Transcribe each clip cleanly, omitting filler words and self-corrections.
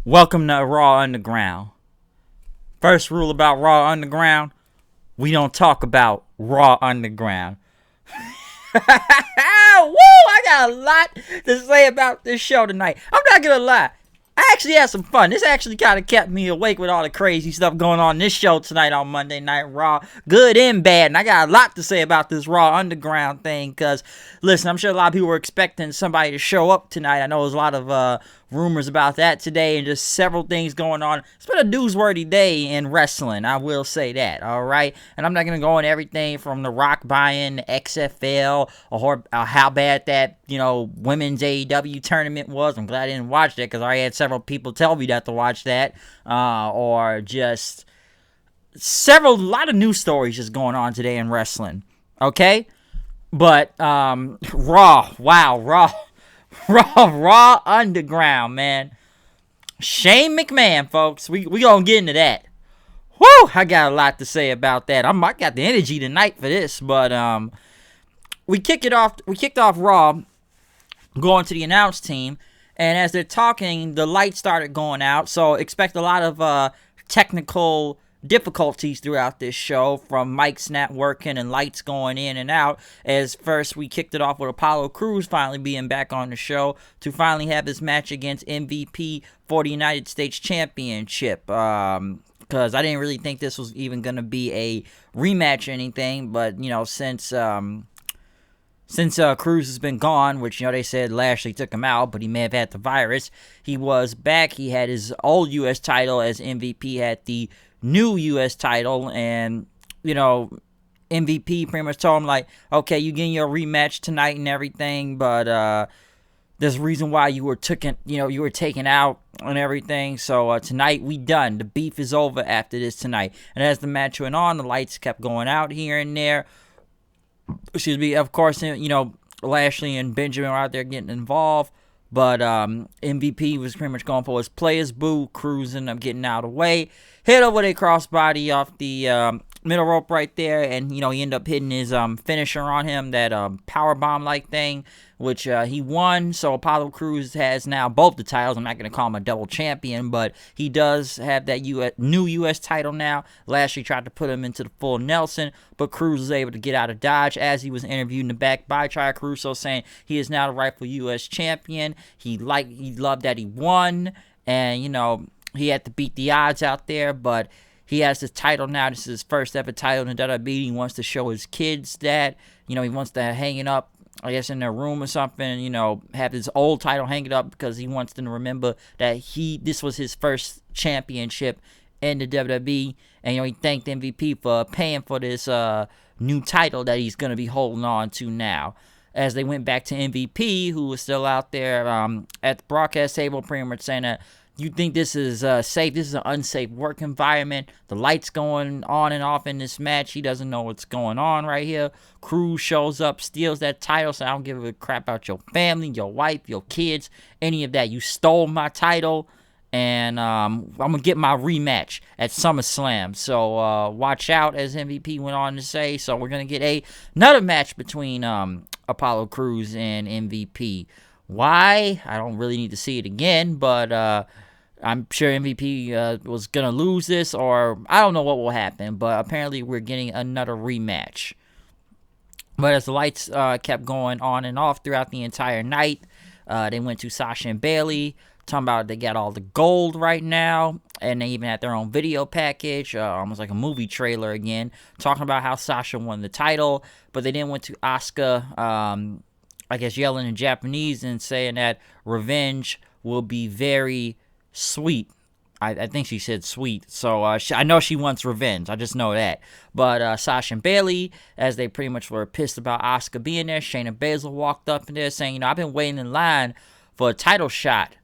Welcome to Raw Underground. First rule about Raw Underground, we don't talk about Raw Underground. Woo! I got a lot to say about this show tonight. I'm not gonna lie. I actually had some fun. This actually kind of kept me awake with all the crazy stuff going on in this show tonight on Monday Night Raw. Good and bad. And I got a lot to say about this Raw Underground thing. Because, listen, I'm sure a lot of people were expecting somebody to show up tonight. I know there's a lot of rumors about that today and just several things going on. It's been a newsworthy day in wrestling. I will say that. All right. And I'm not going to go into everything from The Rock buying XFL or how bad that, women's AEW tournament was. I'm glad I didn't watch that because I had several people tell me not to watch that. Or just a lot of news stories just going on today in wrestling. Okay? But, Raw. Wow, Raw. Raw Underground, man. Shane McMahon, folks. We gonna get into that. Woo! I got a lot to say about that. I got the energy tonight for this, but we kicked off Raw, going to the announce team, and as they're talking, the lights started going out. So expect a lot of technical difficulties throughout this show, from mics not working and lights going in and out. As first we kicked it off with Apollo Crews finally being back on the show to finally have his match against MVP for the United States Championship. Because I didn't really think this was even going to be a rematch or anything, but since Cruz has been gone, which, they said Lashley took him out, but he may have had the virus, he was back. He had his old U.S. title as MVP, had the new U.S. title, and, MVP pretty much told him, like, okay, you getting your rematch tonight and everything, but there's a reason why you were taken out and everything. So tonight we done. The beef is over after this tonight. And as the match went on, the lights kept going out here and there. Excuse me. Of course, Lashley and Benjamin were out there getting involved. But MVP was pretty much going for his players boo. Cruz ended up getting out of the way. Hit over a crossbody off the middle rope right there. And, he ended up hitting his finisher on him, that powerbomb-like thing, which he won. So Apollo Crews has now both the titles. I'm not going to call him a double champion, but he does have that new U.S. title now. Lashley tried to put him into the full Nelson, but Crews was able to get out of Dodge as he was interviewed in the back by Chaya Caruso, saying he is now the rightful U.S. champion. He loved that he won, and, he had to beat the odds out there, but he has his title now. This is his first ever title in WWE. He wants to show his kids that, he wants to hang it up, I guess, in their room or something, have his old title hang it up because he wants them to remember that this was his first championship in the WWE. And, he thanked MVP for paying for this new title that he's going to be holding on to now. As they went back to MVP, who was still out there at the broadcast table, pretty much saying that, you think this is safe? This is an unsafe work environment. The lights going on and off in this match. He doesn't know what's going on right here. Cruz shows up, steals that title, so I don't give a crap about your family, your wife, your kids, any of that. You stole my title, and I'm going to get my rematch at SummerSlam. So watch out, as MVP went on to say. So we're going to get another match between Apollo Crews and MVP. Why? I don't really need to see it again, but I'm sure MVP was going to lose this, or I don't know what will happen, but apparently we're getting another rematch. But as the lights kept going on and off throughout the entire night, they went to Sasha and Bayley, talking about they got all the gold right now, and they even had their own video package, almost like a movie trailer again, talking about how Sasha won the title, but they then went to Asuka, I guess yelling in Japanese and saying that revenge will be very sweet. I think she said sweet. So I know she wants revenge. I just know that. But Sasha and Bayley, as they pretty much were pissed about Asuka being there, Shayna Baszler walked up in there saying, I've been waiting in line for a title shot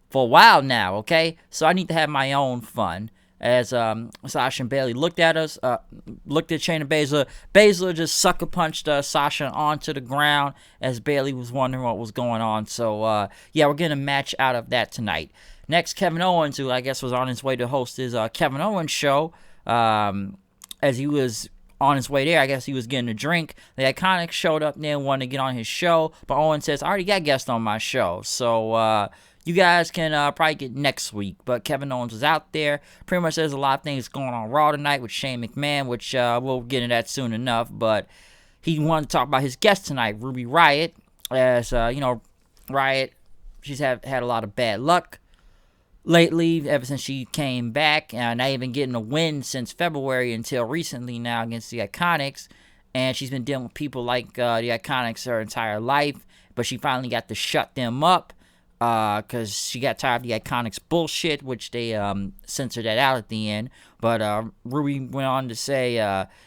for a while now, okay? So I need to have my own fun. As Sasha and Bayley looked at Shayna Baszler. Baszler just sucker punched Sasha onto the ground as Bayley was wondering what was going on. So, we're getting a match out of that tonight. Next, Kevin Owens, who I guess was on his way to host his Kevin Owens show. As he was on his way there, I guess he was getting a drink. The Iconics showed up there and wanted to get on his show. But Owens says, I already got guests on my show. So, you guys can probably get next week. But Kevin Owens was out there. Pretty much there's a lot of things going on Raw tonight with Shane McMahon, which we'll get into that soon enough. But he wanted to talk about his guest tonight, Ruby Riot. As, Riot, she's had a lot of bad luck lately, ever since she came back. Not even getting a win since February until recently now against the Iconics. And she's been dealing with people like the Iconics her entire life. But she finally got to shut them up because she got tired of the Iconics bullshit, which they censored that out at the end. But Ruby went on to say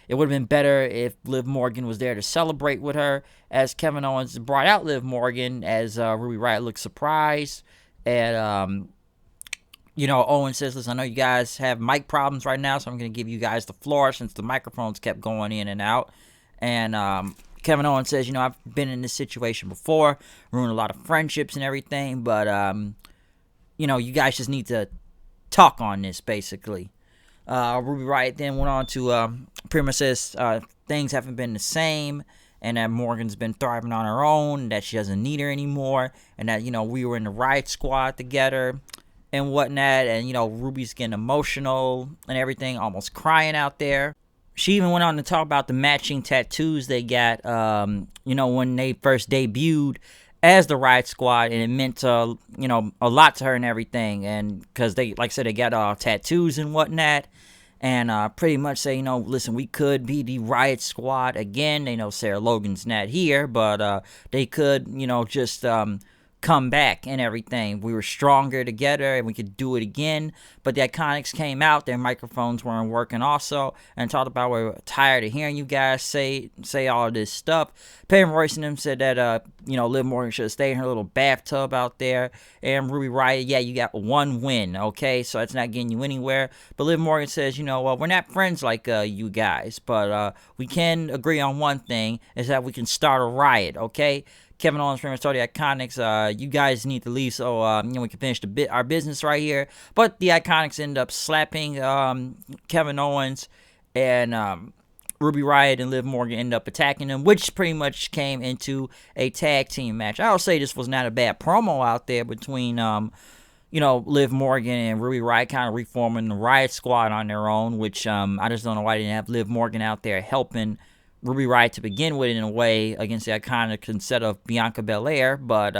it would have been better if Liv Morgan was there to celebrate with her, as Kevin Owens brought out Liv Morgan as Ruby Riot looked surprised. And, Owens says, listen, I know you guys have mic problems right now, so I'm going to give you guys the floor since the microphones kept going in and out. And Kevin Owens says, I've been in this situation before, ruined a lot of friendships and everything, but, you guys just need to talk on this, basically. Ruby Riot then went on to pretty much says things haven't been the same, and that Morgan's been thriving on her own, that she doesn't need her anymore, and that, we were in the Riot Squad together and whatnot, and, Ruby's getting emotional and everything, almost crying out there. She even went on to talk about the matching tattoos they got, when they first debuted as the Riot Squad, and it meant, a lot to her and everything. And because they, like I said, they got tattoos and whatnot, and pretty much say, listen, we could be the Riot Squad again. They know Sarah Logan's not here, but they could, just come back and everything. We were stronger together and we could do it again. But the Iconics came out, their microphones weren't working also, and talked about we were tired of hearing you guys say all of this stuff. Peyton Royce and them said that Liv Morgan should have stayed in her little bathtub out there. And Ruby Riot, yeah, you got one win, okay? So it's not getting you anywhere. But Liv Morgan says, well, we're not friends like you guys, but we can agree on one thing, is that we can start a riot, okay? Kevin Owens pretty much told the Iconics, you guys need to leave so we can finish our business right here. But the Iconics ended up slapping Kevin Owens, and Ruby Riot and Liv Morgan ended up attacking them, which pretty much came into a tag team match. I would say this was not a bad promo out there between Liv Morgan and Ruby Riot, kind of reforming the Riot Squad on their own, which I just don't know why they didn't have Liv Morgan out there helping Ruby Riot to begin with in a way against the Iconics instead of Bianca Belair, but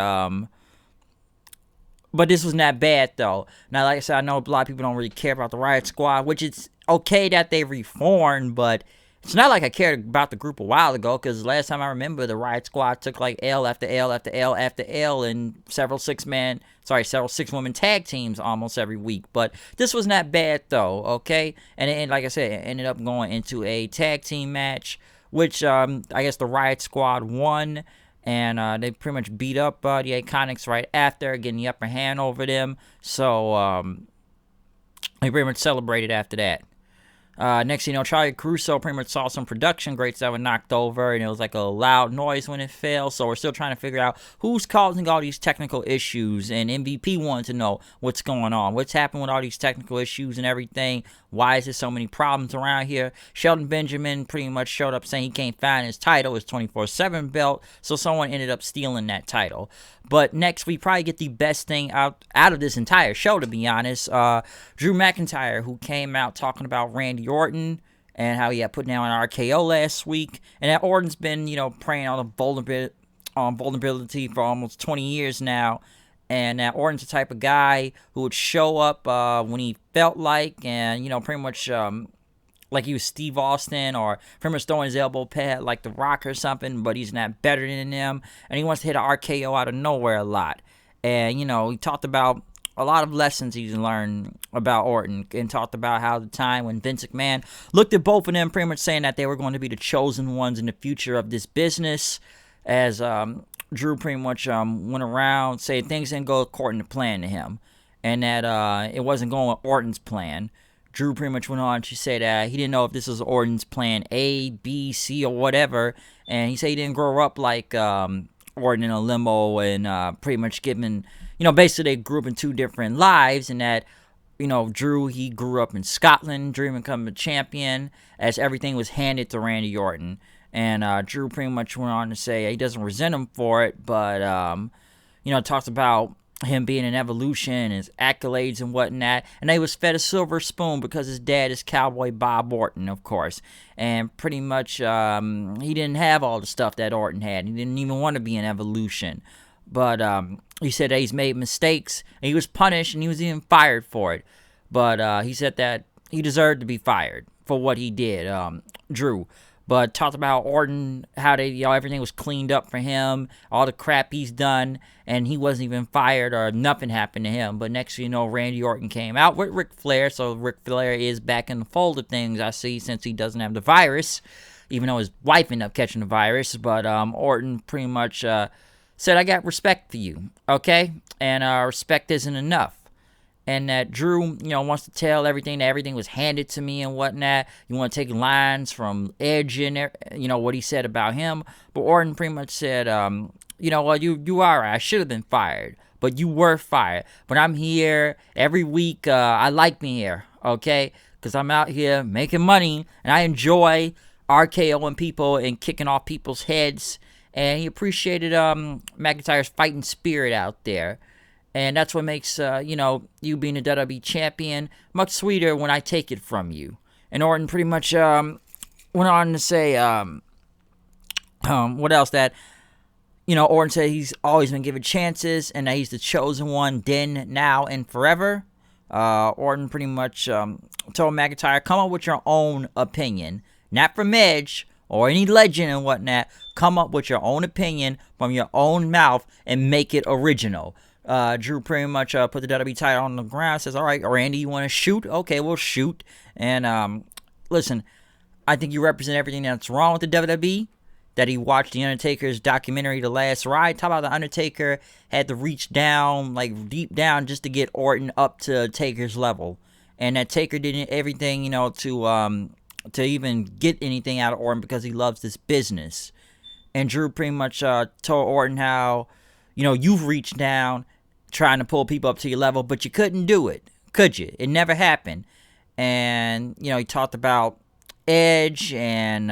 this was not bad though. Now, like I said, I know a lot of people don't really care about the Riot Squad, which it's okay that they reformed, but it's not like I cared about the group a while ago, because last time I remember, the Riot Squad took like L after L after L after L in several six-woman tag teams almost every week. But this was not bad though, okay? And like I said, it ended up going into a tag team match, which I guess the Riot Squad won, and they pretty much beat up the Iconics right after, getting the upper hand over them. So they pretty much celebrated after that. Next thing you know, Charlie Caruso pretty much saw some production grates that were knocked over, and it was like a loud noise when it fell. So we're still trying to figure out who's causing all these technical issues, and MVP wanted to know what's going on, what's happened with all these technical issues and everything. Why is there so many problems around here? Shelton Benjamin pretty much showed up saying he can't find his title, his 24/7 belt, so someone ended up stealing that title. But next, we probably get the best thing out of this entire show, to be honest. Drew McIntyre, who came out talking about Randy Orton and how he had put down an RKO last week, and that Orton's been, preying on vulnerability for almost 20 years now. And Orton's the type of guy who would show up when he felt like, and, pretty much like he was Steve Austin, or pretty much throwing his elbow pad like The Rock or something, but he's not better than them. And he wants to hit an RKO out of nowhere a lot. And, he talked about a lot of lessons he's learned about Orton, and talked about how the time when Vince McMahon looked at both of them pretty much saying that they were going to be the chosen ones in the future of this business, as Drew pretty much went around saying things didn't go according to plan to him, and that it wasn't going with Orton's plan. Drew pretty much went on to say that he didn't know if this was Orton's plan A, B, C, or whatever, and he said he didn't grow up like Orton in a limo, and pretty much given, basically they grew up in two different lives, and that, Drew, he grew up in Scotland, dreaming of becoming a champion, as everything was handed to Randy Orton. And Drew pretty much went on to say he doesn't resent him for it, but, talks about him being an evolution, his accolades and whatnot, and he was fed a silver spoon because his dad is Cowboy Bob Orton, of course, and pretty much he didn't have all the stuff that Orton had. He didn't even want to be an evolution, but he said that he's made mistakes, and he was punished, and he was even fired for it, but he said that he deserved to be fired for what he did, Drew. But talked about Orton, how they, everything was cleaned up for him, all the crap he's done, and he wasn't even fired or nothing happened to him. But next thing you know, Randy Orton came out with Ric Flair, so Ric Flair is back in the fold of things, I see, since he doesn't have the virus, even though his wife ended up catching the virus. But Orton pretty much said, I got respect for you, okay? And respect isn't enough. And that Drew, wants to tell everything, that everything was handed to me and whatnot. You want to take lines from Edge and, what he said about him. But Orton pretty much said, well, you are right. I should have been fired, but you were fired. But I'm here every week. I like me here, okay? Because I'm out here making money, and I enjoy RKOing people and kicking off people's heads. And he appreciated McIntyre's fighting spirit out there. And that's what makes, you being a WWE champion much sweeter when I take it from you. And Orton pretty much went on to say, what else? That, Orton said he's always been given chances and that he's the chosen one then, now, and forever. Orton pretty much told McIntyre, come up with your own opinion. Not from Edge or any legend and whatnot. Come up with your own opinion from your own mouth and make it original. Drew pretty much put the WWE title on the ground, says, all right, Randy, you want to shoot? Okay, we'll shoot. And listen, I think you represent everything that's wrong with the WWE, that he watched The Undertaker's documentary, The Last Ride. Talk about The Undertaker had to reach down, like deep down, just to get Orton up to Taker's level. And that Taker did everything, to even get anything out of Orton because he loves this business. And Drew pretty much told Orton how, you've reached down trying to pull people up to your level, but you couldn't do it, could you? It never happened. And, he talked about Edge and,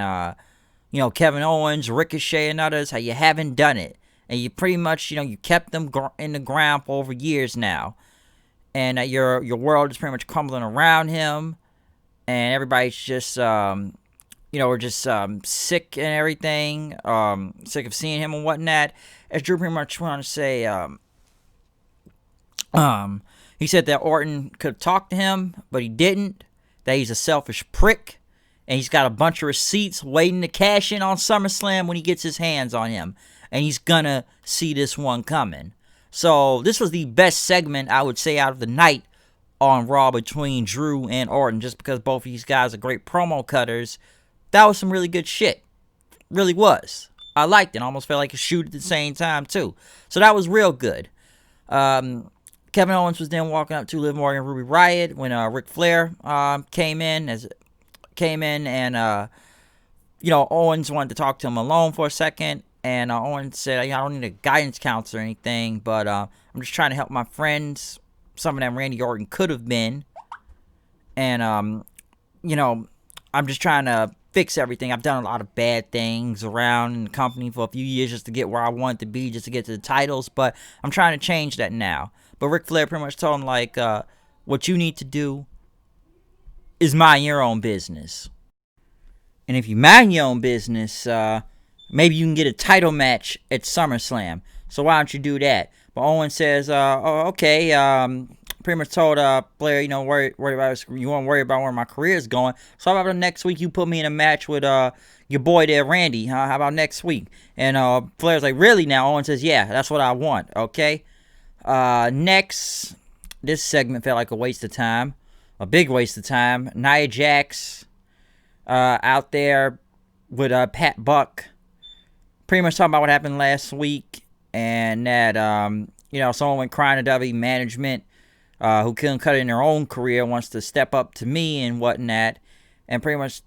Kevin Owens, Ricochet, and others, how you haven't done it. And you pretty much, you kept them in the ground for over years now. And your world is pretty much crumbling around him. And everybody's just, we're just sick and everything, sick of seeing him and whatnot. As Drew pretty much went on to say, he said that Orton could have talked to him, but he didn't, that he's a selfish prick, and he's got a bunch of receipts waiting to cash in on SummerSlam when he gets his hands on him, and he's gonna see this one coming. So this was the best segment, I would say, out of the night on Raw between Drew and Orton, just because both of these guys are great promo cutters. That was some really good shit. Really was. I liked it. Almost felt like a shoot at the same time, too. So that was real good. Kevin Owens was then walking up to Liv Morgan and Ruby Riot when Ric Flair came in, and Owens wanted to talk to him alone for a second, and Owens said, I don't need a guidance counselor or anything, but I'm just trying to help my friends. Some of them Randy Orton could have been, and I'm just trying to fix everything. I've done a lot of bad things around the company for a few years just to get where I want to be, just to get to the titles, but I'm trying to change that now. But Ric Flair pretty much told him, like, what you need to do is mind your own business. And if you mind your own business, maybe you can get a title match at SummerSlam. So why don't you do that? But Owen says, okay, pretty much told Flair, you won't worry about where my career is going. So how about next week you put me in a match with your boy there, Randy? Huh? How about next week? And Flair's like, really now? Owen says, yeah, that's what I want, okay? Next, this segment felt like a waste of time. A big waste of time. Nia Jax out there with Pat Buck. Pretty much talking about what happened last week. And that, someone went crying to WWE management who couldn't cut it in their own career wants to step up to me and whatnot. And pretty much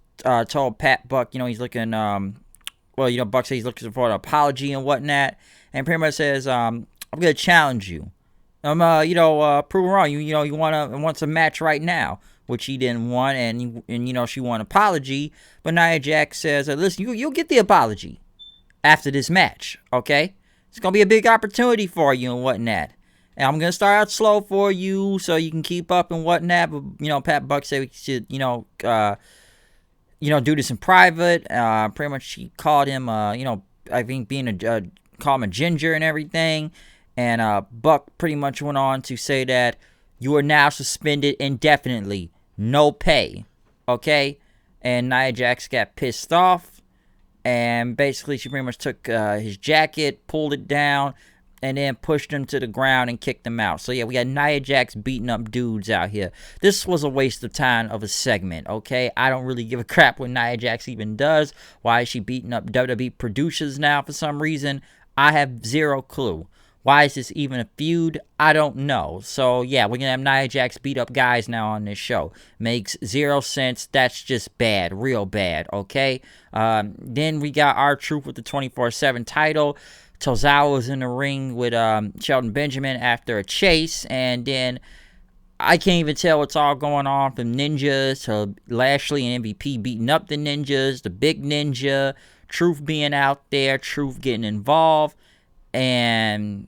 told Pat Buck, he's looking, Buck says he's looking for an apology and whatnot. And pretty much says, I'm going to challenge you. Prove wrong. You wants a match right now, which he didn't want. And she wanted an apology. But Nia Jax says, listen, you'll get the apology after this match, okay? It's going to be a big opportunity for you and whatnot. And I'm gonna start out slow for you so you can keep up and whatnot. But Pat Buck said we should do this in private. Pretty much she called him I think call him a ginger and everything. And Buck pretty much went on to say that you are now suspended indefinitely, no pay. Okay? And Nia Jax got pissed off, and basically she pretty much took his jacket, pulled it down, and then pushed him to the ground and kicked him out. So yeah, we got Nia Jax beating up dudes out here. This was a waste of time of a segment, okay? I don't really give a crap what Nia Jax even does. Why is she beating up WWE producers now for some reason? I have zero clue. Why is this even a feud? I don't know. So, yeah, we're going to have Nia Jax beat up guys now on this show. Makes zero sense. That's just bad. Real bad, okay? Then we got R-Truth with the 24/7 title. Tozawa was in the ring with Shelton Benjamin after a chase. And then I can't even tell what's all going on from Ninjas to Lashley and MVP beating up the Ninjas. The big Ninja. Truth being out there. Truth getting involved. And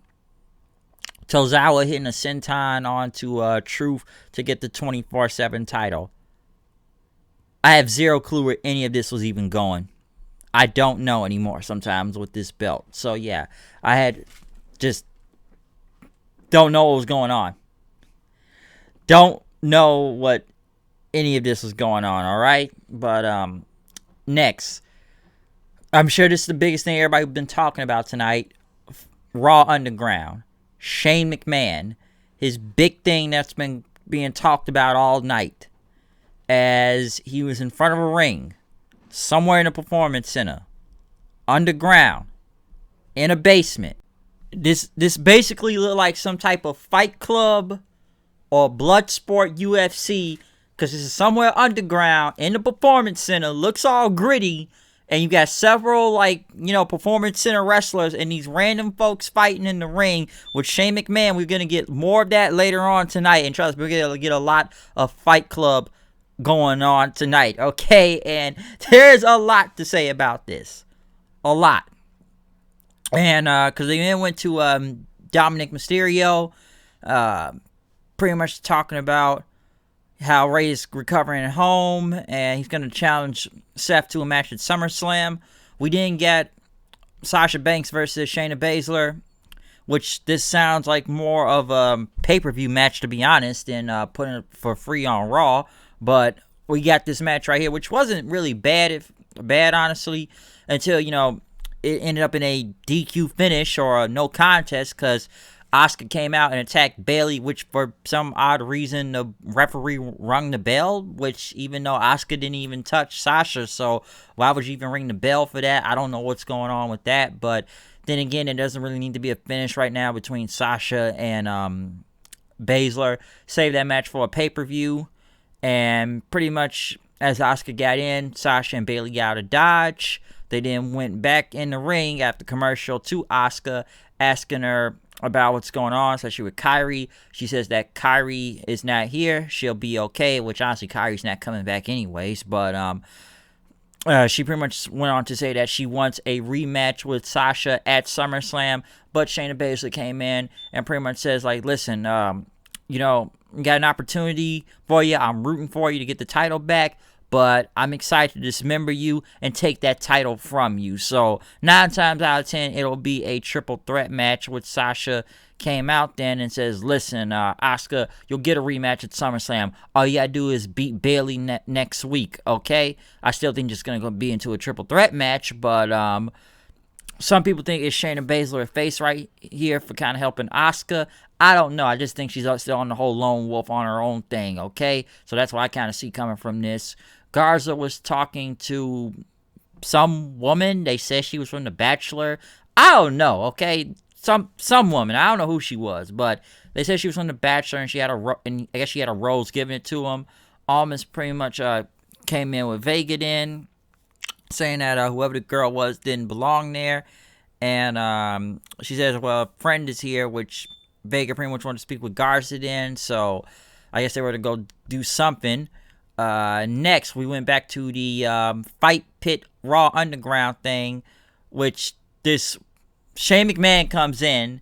Tozawa hitting a senton onto Truth to get the 24/7 title. I have zero clue where any of this was even going. I don't know anymore sometimes with this belt. So, yeah, I had just don't know what was going on. Don't know what any of this was going on, all right? But next, I'm sure this is the biggest thing everybody's been talking about tonight. Raw Underground. Shane McMahon. His big thing that's been being talked about all night. As he was in front of a ring. Somewhere in a performance center. Underground. In a basement. This basically looked like some type of Fight Club. Or Bloodsport UFC. Because this is somewhere underground. In the performance center. Looks all gritty. And you got several, performance center wrestlers and these random folks fighting in the ring with Shane McMahon. We're going to get more of that later on tonight. And trust me, we're going to get a lot of Fight Club going on tonight, okay? And there's a lot to say about this. A lot. And because they then went to Dominic Mysterio, pretty much talking about how Ray is recovering at home, and he's going to challenge Seth to a match at SummerSlam. We didn't get Sasha Banks versus Shayna Baszler, which this sounds like more of a pay-per-view match, to be honest, than putting it for free on Raw. But we got this match right here, which wasn't really bad, honestly, until, it ended up in a DQ finish or a no contest, because Asuka came out and attacked Bayley, which for some odd reason the referee rung the bell, which even though Asuka didn't even touch Sasha, so why would you even ring the bell for that? I don't know what's going on with that, but then again, it doesn't really need to be a finish right now between Sasha and Baszler. Save that match for a pay-per-view, and pretty much as Asuka got in, Sasha and Bayley got out of Dodge. They then went back in the ring after commercial to Asuka, asking her about what's going on, especially with Kairi. She says that Kairi is not here. She'll be okay, which honestly, Kairi's not coming back anyways. But she pretty much went on to say that she wants a rematch with Sasha at SummerSlam. But Shayna Baszler came in and pretty much says, listen, we got an opportunity for you. I'm rooting for you to get the title back. But I'm excited to dismember you and take that title from you. So 9 times out of 10, it'll be a triple threat match, which Sasha came out then and says, listen, Asuka, you'll get a rematch at SummerSlam. All you gotta do is beat Bayley next week, okay? I still think it's going to be into a triple threat match, but some people think it's Shayna Baszler a face right here for kind of helping Asuka. I don't know. I just think she's still on the whole lone wolf on her own thing, okay? So that's what I kind of see coming from this. Garza was talking to some woman. They said she was from The Bachelor. I don't know, okay? Some woman. I don't know who she was, but they said she was from The Bachelor, and I guess she had a rose given it to him. Almost pretty much came in with Vega then, saying that whoever the girl was didn't belong there. And she says, well, a friend is here, which Vega pretty much wanted to speak with Garza then. So I guess they were to go do something. Next, we went back to the Fight Pit Raw Underground thing, which this Shane McMahon comes in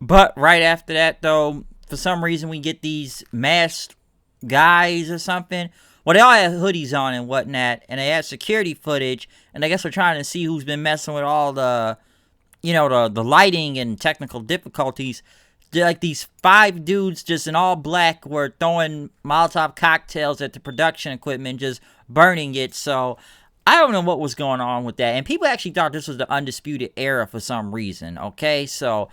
But right after that, though, for some reason we get these masked guys or something. Well, they all had hoodies on and whatnot, and they had security footage, and I guess they're trying to see who's been messing with all the, the lighting and technical difficulties. Like these 5 dudes just in all black were throwing Molotov cocktails at the production equipment, just burning it. So I don't know what was going on with that. And people actually thought this was the Undisputed Era for some reason, okay? So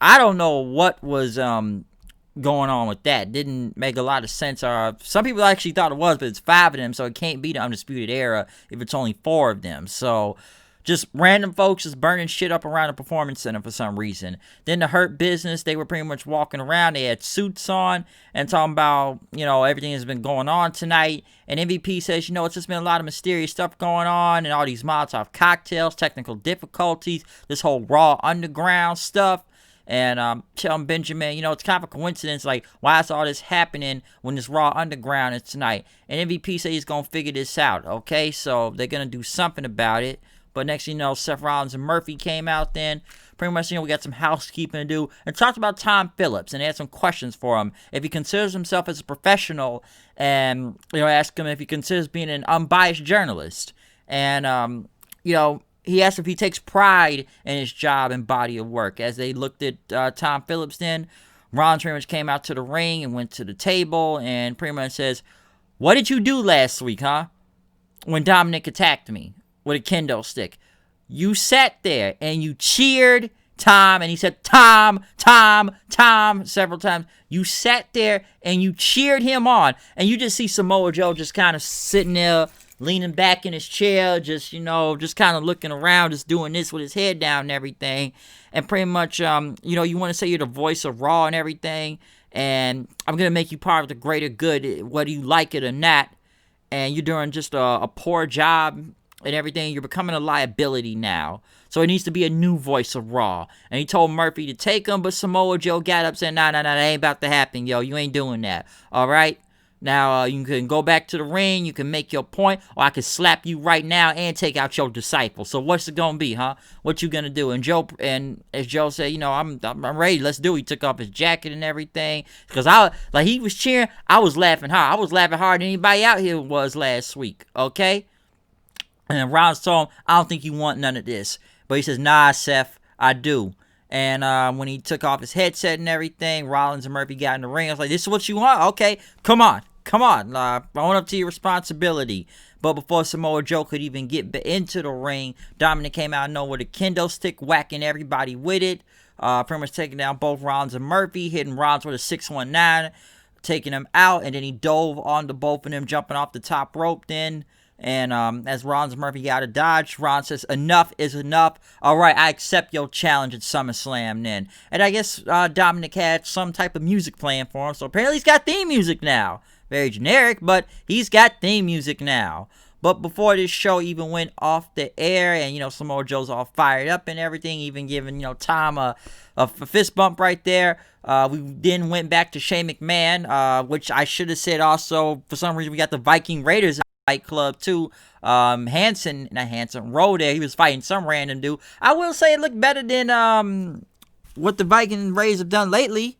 I don't know what was going on with that. Didn't make a lot of sense. Some people actually thought it was, but it's 5 of them, so it can't be the Undisputed Era if it's only 4 of them. So just random folks just burning shit up around the Performance Center for some reason. Then the Hurt Business, they were pretty much walking around. They had suits on and talking about, everything has been going on tonight. And MVP says, it's just been a lot of mysterious stuff going on and all these Molotov cocktails, technical difficulties, this whole Raw Underground stuff. And telling Benjamin, it's kind of a coincidence, like, why is all this happening when this Raw Underground is tonight? And MVP says he's going to figure this out, okay? So they're going to do something about it. But next thing you know, Seth Rollins and Murphy came out then. Pretty much, we got some housekeeping to do. And talked about Tom Phillips and they had some questions for him. If he considers himself as a professional and, ask him if he considers being an unbiased journalist. And, he asked if he takes pride in his job and body of work. As they looked at Tom Phillips then, Rollins pretty much came out to the ring and went to the table and pretty much says, "What did you do last week, huh? When Dominic attacked me with a kendo stick. You sat there and you cheered Tom," and he said, Tom, Tom, Tom, several times. You sat there and you cheered him on. And you just see Samoa Joe just kind of sitting there, leaning back in his chair, just, just kind of looking around, just doing this with his head down and everything. And pretty much, you want to say you're the voice of Raw and everything. And I'm going to make you part of the greater good, whether you like it or not. And you're doing just a poor job and everything. You're becoming a liability now. So it needs to be a new voice of Raw. And he told Murphy to take him, but Samoa Joe got up saying, nah, that ain't about to happen, yo. You ain't doing that. All right? Now, you can go back to the ring, you can make your point, or I can slap you right now and take out your disciple. So what's it gonna be, huh? What you gonna do? And as Joe said, I'm ready, let's do it. He took off his jacket and everything. Because he was cheering, I was laughing hard. I was laughing harder than anybody out here was last week, okay? And Rollins told him, I don't think you want none of this. But he says, nah, Seth, I do. And when he took off his headset and everything, Rollins and Murphy got in the ring. I was like, this is what you want? Okay, come on. Own up to your responsibility. But before Samoa Joe could even get into the ring, Dominic came out of nowhere with a kendo stick, whacking everybody with it. Pretty much taking down both Rollins and Murphy, hitting Rollins with a 619, taking him out, and then he dove onto both of them, jumping off the top rope then. And as Rollins and Murphy got to dodge, Rollins says, enough is enough. All right, I accept your challenge at SummerSlam then. And I guess Dominic had some type of music playing for him, so apparently he's got theme music now. Very generic, but he's got theme music now. But before this show even went off the air, and, Samoa Joe's all fired up and everything, even giving, Tom a fist bump right there. We then went back to Shane McMahon, which I should have said also, for some reason, we got the Viking Raiders Fight Club too. Rowe there, he was fighting some random dude. I will say it looked better than what the Viking Raiders have done lately.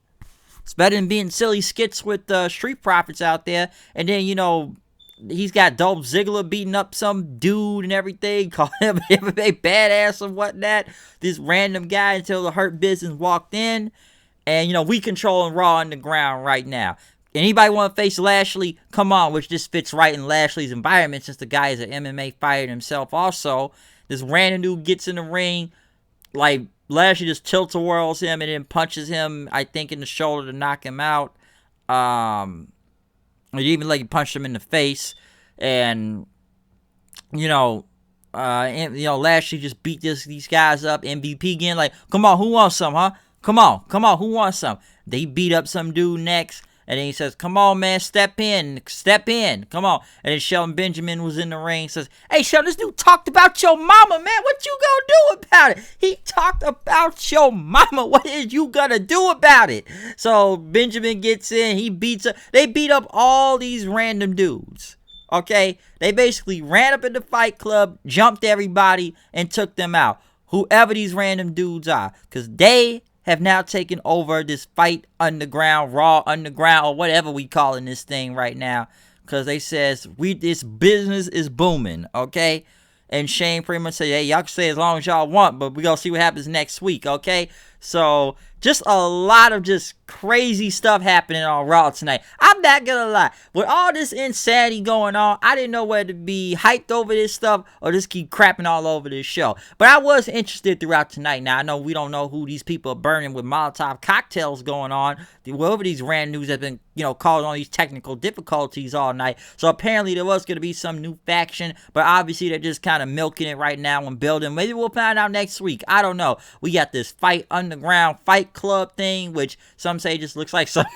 It's better than being silly skits with Street Profits out there. And then, he's got Dolph Ziggler beating up some dude and everything, calling him a badass and whatnot. This random guy until the Hurt Business walked in. And, we controlling Raw Underground right now. Anybody want to face Lashley? Come on, which just fits right in Lashley's environment since the guy is an MMA fighter himself also. This random dude gets in the ring, like, Lashley just tilt-a-whirls him and then punches him, I think, in the shoulder to knock him out. Even like he punched him in the face. And, Lashley just beat these guys up. MVP again, like, come on, who wants some, huh? Come on, who wants some? They beat up some dude next. And then he says, come on, man, step in, come on. And then Shelton Benjamin was in the ring, says, hey, Shelton, this dude talked about your mama, man. What you gonna do about it? He talked about your mama. What is you gonna do about it? So Benjamin gets in, they beat up all these random dudes. Okay? They basically ran up in the Fight Club, jumped everybody, and took them out. Whoever these random dudes are. Because they have now taken over this Fight Underground, Raw Underground, or whatever we calling this thing right now. Because they says, this business is booming, okay? And Shane pretty much said, hey, y'all can say as long as y'all want, but we gonna see what happens next week, okay? So, just a lot of just crazy stuff happening on Raw tonight. I'm not gonna lie. With all this insanity going on, I didn't know whether to be hyped over this stuff or just keep crapping all over this show. But I was interested throughout tonight. Now, I know we don't know who these people are burning with Molotov cocktails going on. Whoever these random news have been, causing all these technical difficulties all night. So apparently there was going to be some new faction, but obviously they're just kind of milking it right now and building. Maybe we'll find out next week. I don't know. We got this Fight Underground Fight Club thing, which some say just looks like some,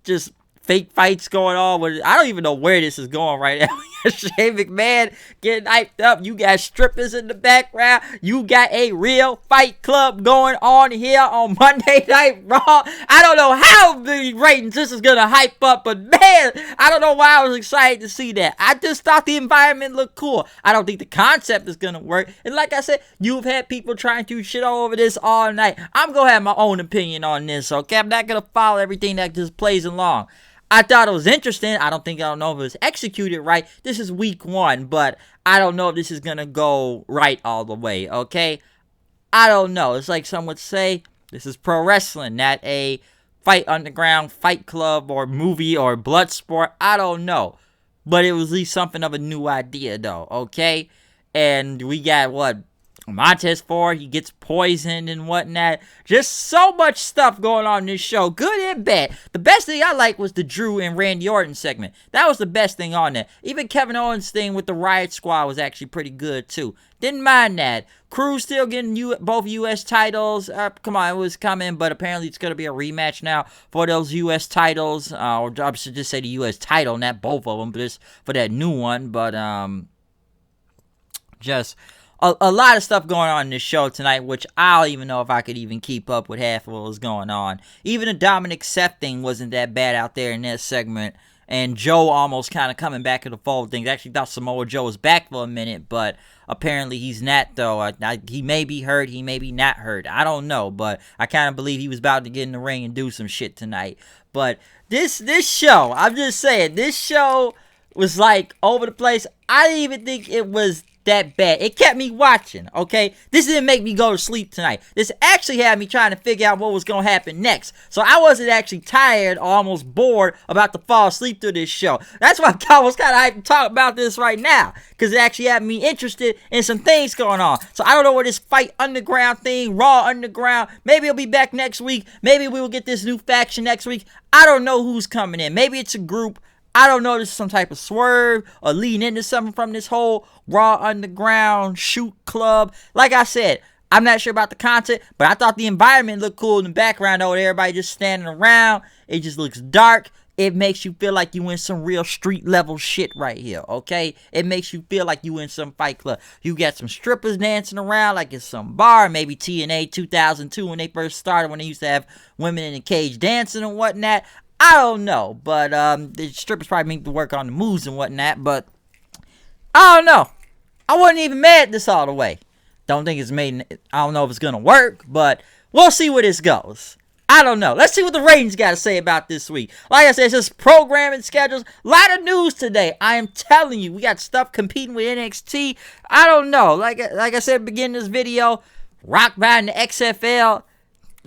just fake fights going on. I don't even know where this is going right now. Shane McMahon getting hyped up. You got strippers in the background. You got a real fight club going on here on Monday Night Raw. I don't know how the ratings this is going to hype up, but man, I don't know why I was excited to see that. I just thought the environment looked cool. I don't think the concept is going to work. And like I said, you've had people trying to shit all over this all night. I'm going to have my own opinion on this, okay? I'm not going to follow everything that just plays along. I thought it was interesting. I don't know if it was executed right. This is week 1, but I don't know if this is going to go right all the way, okay? I don't know. It's like some would say, this is pro wrestling, not a Fight Underground, Fight Club, or movie, or blood sport. I don't know. But it was at least something of a new idea, though, okay? And we got, Montez Ford, he gets poisoned and whatnot. Just so much stuff going on in this show, good and bad. The best thing I liked was the Drew and Randy Orton segment. That was the best thing on there. Even Kevin Owens' thing with the Riot Squad was actually pretty good too. Didn't mind that. Crew's still getting both U.S. titles. Come on, it was coming, but apparently it's going to be a rematch now for those U.S. titles. Or I should just say the U.S. title, not both of them, but just for that new one. But, just a lot of stuff going on in this show tonight, which I don't even know if I could even keep up with half of what was going on. Even the Dominic Seth thing wasn't that bad out there in that segment. And Joe almost kind of coming back to the fold things. I actually thought Samoa Joe was back for a minute, but apparently he's not, though. He may be hurt, he may be not hurt. I don't know, but I kind of believe he was about to get in the ring and do some shit tonight. But this show, I'm just saying, this show was like over the place. I didn't even think it was that bad. It kept me watching, okay? This didn't make me go to sleep tonight. This actually had me trying to figure out what was going to happen next. So I wasn't actually tired or almost bored about to fall asleep through this show. That's why I was kind of hyped to talk about this right now, because it actually had me interested in some things going on. So I don't know where this Fight Underground thing, Raw Underground, maybe it'll be back next week. Maybe we will get this new faction next week. I don't know who's coming in. Maybe it's a group. I don't know, this is some type of swerve or leading into something from this whole Raw Underground shoot club. Like I said, I'm not sure about the content, but I thought the environment looked cool in the background though, with everybody just standing around. It just looks dark. It makes you feel like you in some real street level shit right here, okay? It makes you feel like you in some fight club. You got some strippers dancing around like it's some bar, maybe TNA 2002 when they first started, when they used to have women in a cage dancing and whatnot. I don't know, but the strippers probably need to work on the moves and whatnot, but I don't know. I wasn't even mad at this all the way. Don't think it's made, I don't know if it's going to work, but we'll see where this goes. I don't know. Let's see what the ratings got to say about this week. Like I said, it's just programming schedules. A lot of news today. I am telling you, we got stuff competing with NXT. I don't know. Like I said at the beginning of this video, Rock Bottom, the XFL.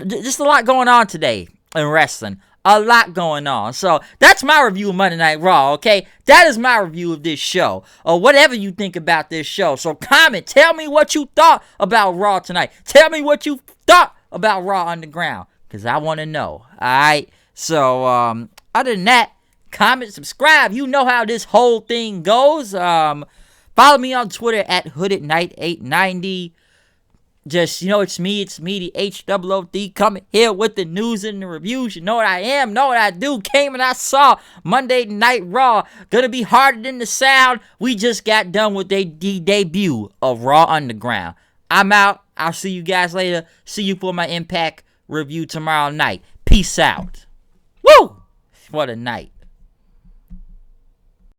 Just a lot going on today in wrestling. A lot going on. So that's my review of Monday Night Raw, okay? That is my review of this show, or whatever you think about this show. So comment. Tell me what you thought about Raw tonight. Tell me what you thought about Raw Underground, because I want to know. Alright? So, other than that, comment, subscribe. You know how this whole thing goes. Follow me on Twitter at HoodedKnight890. Just, it's me, the HOOD, coming here with the news and the reviews. You know what I am, know what I do. Came and I saw Monday Night Raw. Gonna be harder than the sound. We just got done with the debut of Raw Underground. I'm out. I'll see you guys later. See you for my Impact review tomorrow night. Peace out. Woo! What a night.